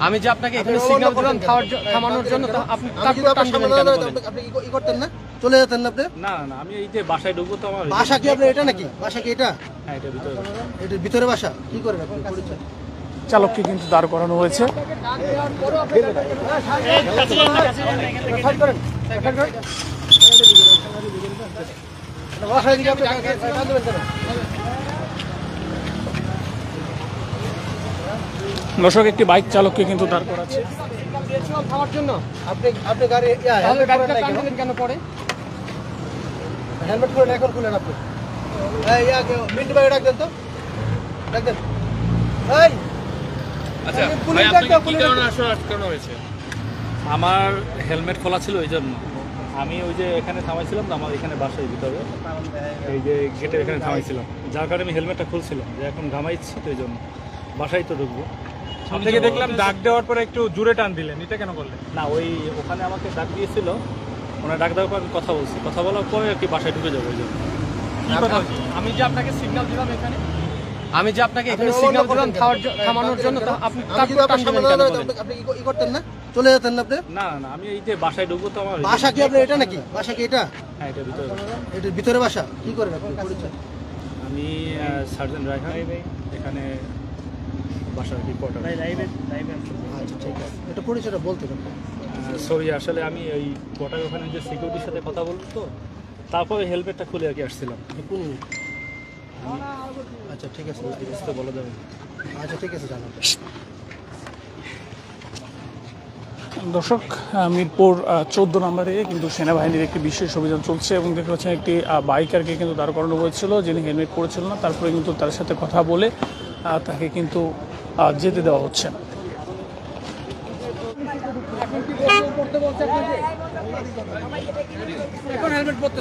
আমি যে আপনাকে এখানে সিগন্যাল দিলাম থামানোর জন্য, তো আপনি তারপর টান দিলেন কেন বলেন? আপনি কি করতেন না, চলে যেতেন না আপনি? না না, আমি এই যে বাসায় ঢুকবো তো আমার বাসা কি আপনার এটা নাকি? বাসা কি এটা? হ্যাঁ, এটা ভিতরে। এটার ভিতরে বাসা? কি করেন আপনি? পরিচয় চালককে কিন্তু দাঁড় করানো হয়েছে। বাসায় দিকে আপনি টান দেবেন কেন? দর্শক, একটি বাইক চালককে কিন্তু দাঁড় করাচ্ছে। দিয়েছিলাম থামার জন্য, আপনি গাড়ি তাহলে গাড়িটা টান দিলেন কেন পরে? হেলমেট খুলেন, এখন খুলেন আপনি। এই মিন্টু ভাই ডাক দেন তো, ডাক দেন। এই আচ্ছা পুলিশ ভাই, ডাক দাও, আপনাকে কি কারণে আটকানো হয়েছে? আমার হেলমেট খোলা ছিল ওই জন্য। আমি ওই যে এখানে থামাইছিলাম তো, আমার এখানে বাসায় ভিতরে এই যে গেটের এখানে থামাইছিলাম, যার কারণে আমি হেলমেটটা খুলছিলাম, যে এখন ঘামাইছি তো এই জন্য। বাসায় তো ঢুকবো। আপনাকে দেখলাম ডাক দেওয়ার পরে একটু জোরে টান দিলেন, এটা কেন করলেন? না, ওই ওখানে আমাকে ডাক দিয়েছিল, ওনার ডাক দেওয়ার পর আমি কথা বলছি, কথা বলার পরে আর কি বাসায় ঢুকে যাবো ওই জন্য। আমি যে আপনাকে সিগন্যাল দিলাম এখানে, আমি যে আপনাকে এখানে সিগন্যাল দিলাম থামানোর জন্য, তো আপনি তারপর টান দিলেন কেন বলেন? আপনি কি করতেন না, চলে যেতেন না আপনি? না না, আমি এই যে বাসায় ঢুকবো তো আমার বাসা কি আপনার এটা নাকি? বাসা কি এটা? হ্যাঁ, এটা ভিতরে। এটার ভিতরে বাসা? কি করেন আপনি? পরিচয় আমি সার্জেন্ট রায়হান, এখানে বাসার রিপোর্টার। আচ্ছা ঠিক আছে, এটা পরিচয়টা বলতে পারবেন? সরি, আসলে আমি ওই কোটার ওখানে যে সিকিউরিটির সাথে কথা বলবো তো, তারপরে হেলমেটটা খুলে আর কি আসছিলাম। কোন? আচ্ছা ঠিক আছে, তো বলা যাবে না। আচ্ছা ঠিক আছে, জানাবেন। দর্শক, মিরপুর 14 নম্বরে কিন্তু সেনাবাহিনীর একটি বিশেষ অভিযান চলছে এবং দেখতে পাচ্ছেন একটি বাইকারকে কিন্তু দাঁড় করানো হয়েছিল, যিনি হেলমেট পরেছিল না। তারপরে কিন্তু তার সাথে কথা বলে তাকে কিন্তু যেতে দেওয়া হচ্ছে। এখন হেলমেট পরতে